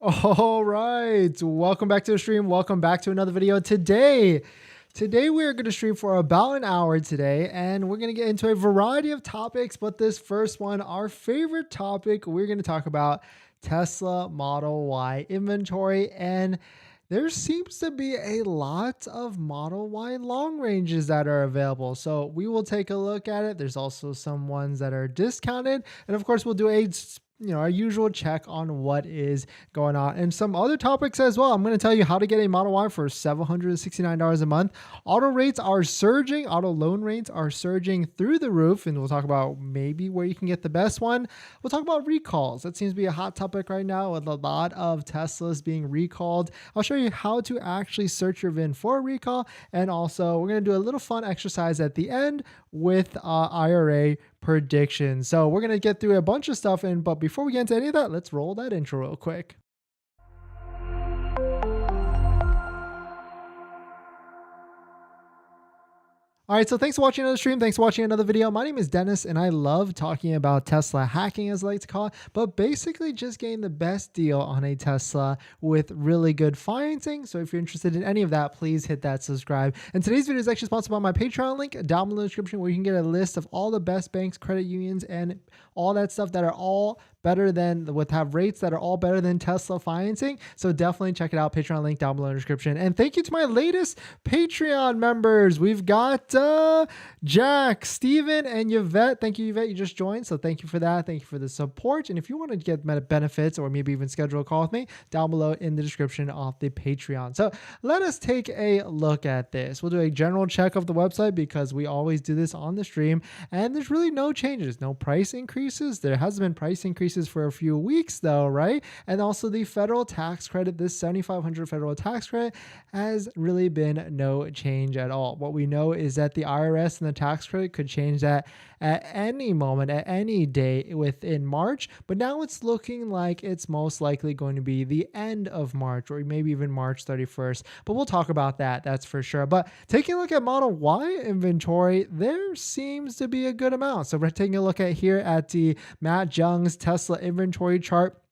All right, welcome back to the stream. Welcome back to another video. Today we are going to stream for about an hour today, and we're going to get into a variety of topics. But this first one, our favorite topic, we're going to talk about Tesla Model Y inventory, and there seems to be a lot of Model Y long ranges that are available. So we will take a look at it. There's also some ones that are discounted, and of course we'll do our usual check on what is going on and some other topics as well. I'm going to tell you how to get a Model Y for $769 a month. Auto loan rates are surging through the roof, and we'll talk about maybe where you can get the best one. We'll talk about recalls. That seems to be a hot topic right now with a lot of Teslas being recalled. I'll show you how to actually search your VIN for a recall, and also we're going to do a little fun exercise at the end with IRA predictions. So we're going to get through a bunch of stuff, but before we get into any of that, let's roll that intro real quick. All right, so thanks for watching another stream. Thanks for watching another video. My name is Dennis, and I love talking about Tesla hacking, as I like to call it, but basically just getting the best deal on a Tesla with really good financing. So if you're interested in any of that, please hit that subscribe. And today's video is actually sponsored by my Patreon link down below in the description, where you can get a list of all the best banks, credit unions, and all that stuff that are all better than have rates that are all better than Tesla financing. So definitely check it out. Patreon link down below in the description. And thank you to my latest Patreon members. We've got Jack, Steven, and Yvette. Thank you, Yvette. You just joined. So thank you for that. Thank you for the support. And if you want to get benefits or maybe even schedule a call with me, down below in the description of the Patreon. So let us take a look at this. We'll do a general check of the website because we always do this on the stream. And there's really no changes, no price increases. There hasn't been price increases for a few weeks though, right? And also the federal tax credit, this $7,500 federal tax credit, has really been no change at all. What we know is that the IRS and the tax credit could change that at any moment, at any day within March, but now it's looking like it's most likely going to be the end of March or maybe even March 31st, but we'll talk about that, that's for sure. But taking a look at Model Y inventory, there seems to be a good amount. So we're taking a look at here at the Matt Jung's Tesla inventory chart,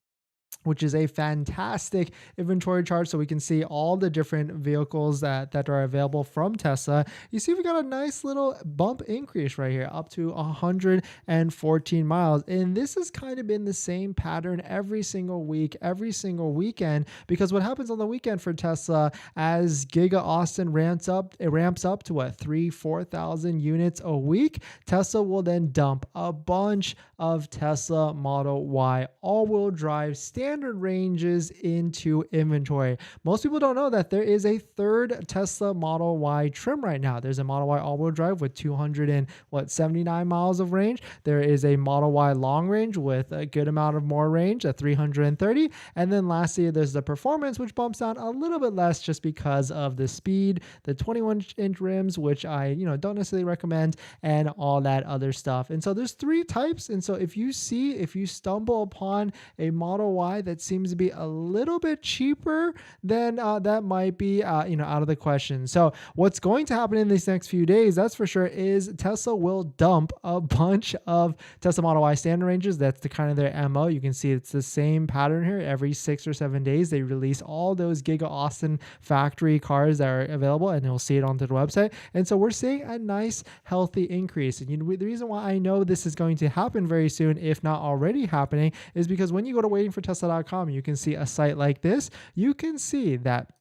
which is a fantastic inventory chart, so we can see all the different vehicles that are available from Tesla. You see we got a nice little bump increase right here, up to 114 miles. And this has kind of been the same pattern every single week, every single weekend, because what happens on the weekend for Tesla, as Giga Austin ramps up to what, 4,000 units a week, Tesla will then dump a bunch of Tesla Model Y all-wheel drive standard ranges into inventory. Most people don't know that there is a third Tesla Model Y trim right now. There's a Model Y all-wheel drive with 279 miles of range. There is a Model Y long range with a good amount of more range at 330. And then lastly, there's the performance, which bumps down a little bit less just because of the speed, the 21-inch rims, which I don't necessarily recommend, and all that other stuff. And so there's three types. And so if you stumble upon a Model Y that seems to be a little bit cheaper, then that might be out of the question. So what's going to happen in these next few days, that's for sure, is Tesla will dump a bunch of Tesla Model Y standard ranges. That's the kind of their MO. You can see it's the same pattern here. Every 6 or 7 days, they release all those Giga Austin factory cars that are available, and you'll see it on the website. And so we're seeing a nice, healthy increase. And the reason why I know this is going to happen very soon, if not already happening, is because when you go to waitingfortesla.com, you can see a site like this. You can see that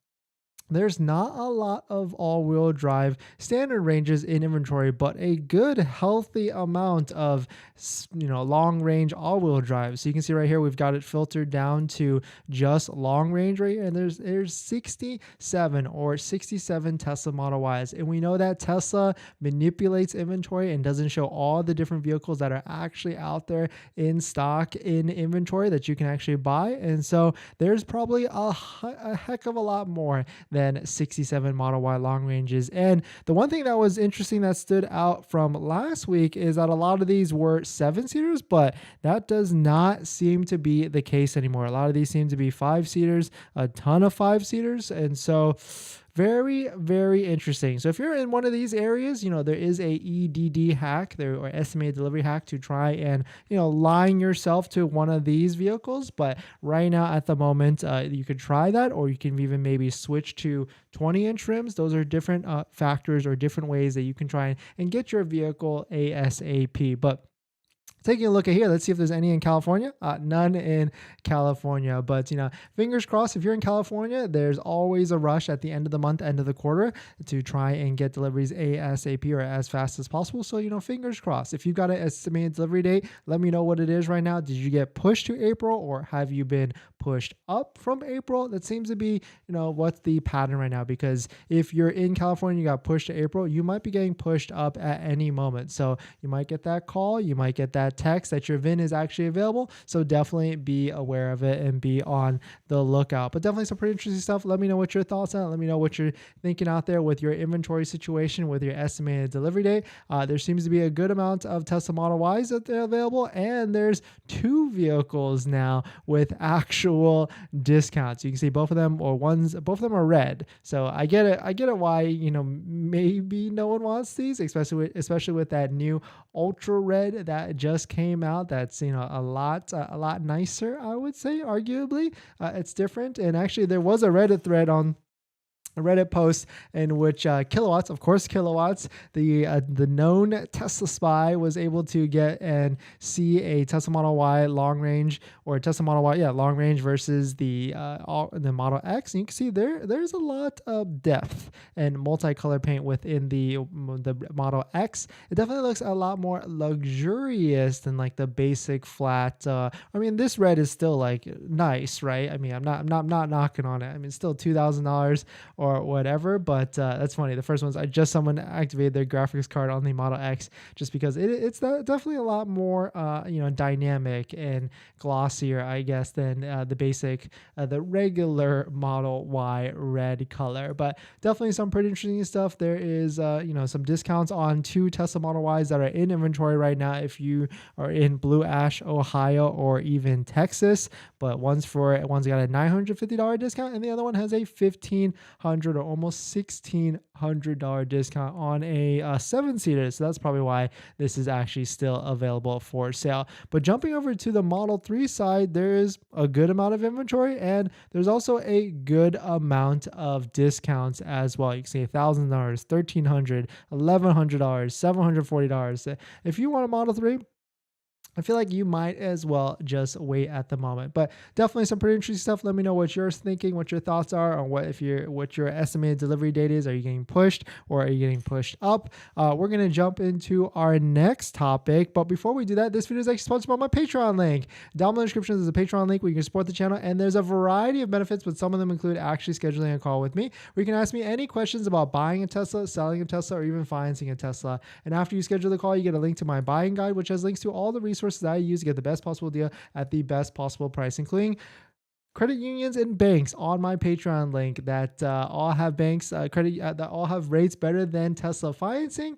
there's not a lot of all-wheel drive standard ranges in inventory, but a good healthy amount of long range all-wheel drive. So you can see right here we've got it filtered down to just long range right here, and there's 67 or 67 Tesla Model Ys. And we know that Tesla manipulates inventory and doesn't show all the different vehicles that are actually out there in stock in inventory that you can actually buy. And so there's probably a heck of a lot more than 67 Model Y long ranges. And the one thing that was interesting that stood out from last week is that a lot of these were 7-seaters, but that does not seem to be the case anymore. A lot of these seem to be 5-seaters, a ton of 5-seaters. And so Very, very interesting. So if you're in one of these areas, there is a EDD hack there, or estimated delivery hack, to try and, line yourself to one of these vehicles. But right now at the moment, you could try that, or you can even maybe switch to 20-inch rims. Those are different factors or different ways that you can try and get your vehicle ASAP. But taking a look at here, let's see if there's any in California. None in California, but fingers crossed. If you're in California, there's always a rush at the end of the month, end of the quarter, to try and get deliveries ASAP, or as fast as possible. So fingers crossed. If you've got an estimated delivery date, let me know what it is right now. Did you get pushed to April, or have you been pushed up from April? That seems to be what's the pattern right now, because if you're in California, you got pushed to April, you might be getting pushed up at any moment. So you might get that call, you might get that text that your VIN is actually available. So definitely be aware of it and be on the lookout. But definitely some pretty interesting stuff. Let me know what your thoughts are. Let me know what you're thinking out there with your inventory situation, with your estimated delivery date. There seems to be a good amount of Tesla Model Ys that they're available, and there's 2 vehicles now with actual discounts. You can see both of them, both of them are red. So I get it why maybe no one wants these, especially with that new ultra red that just came out. That's a lot nicer, I would say. Arguably, it's different. And actually, there was a Reddit thread on a Reddit post in which Kilowatts, of course, Kilowatts, the known Tesla spy, was able to get and see a Tesla Model Y long range, or Tesla Model Y, long range, versus the Model X. And you can see there's a lot of depth and multicolor paint within the Model X. It definitely looks a lot more luxurious than like the basic flat. This red is still like nice, right? I'm not knocking on it. It's still $2,000 or whatever, but that's funny. The first ones, someone activated their graphics card on the Model X, just because it's definitely a lot more dynamic and glossier, I guess, than the basic the regular Model Y red color. But definitely some pretty interesting stuff. There is some discounts on 2 Tesla Model Ys that are in inventory right now if you are in Blue Ash, Ohio, or even Texas. But one's got a $950 discount, and the other one has a $1,500 or almost $1,600 discount on a 7-seater. So that's probably why this is actually still available for sale. But jumping over to the Model 3 side, there is a good amount of inventory, and there's also a good amount of discounts as well. You can see $1,000, $1,300, $1,100, $740. If you want a Model 3, I feel like you might as well just wait at the moment. But definitely some pretty interesting stuff. Let me know what you're thinking, what your thoughts are on what your estimated delivery date is. Are you getting pushed, or are you getting pushed up? We're going to jump into our next topic. But before we do that, this video is actually sponsored by my Patreon link. Down in the description, there's a Patreon link where you can support the channel, and there's a variety of benefits, but some of them include actually scheduling a call with me, where you can ask me any questions about buying a Tesla, selling a Tesla, or even financing a Tesla. And after you schedule the call, you get a link to my buying guide, which has links to all the resources that I use to get the best possible deal at the best possible price, including credit unions and banks on my Patreon link that all have that all have rates better than Tesla financing.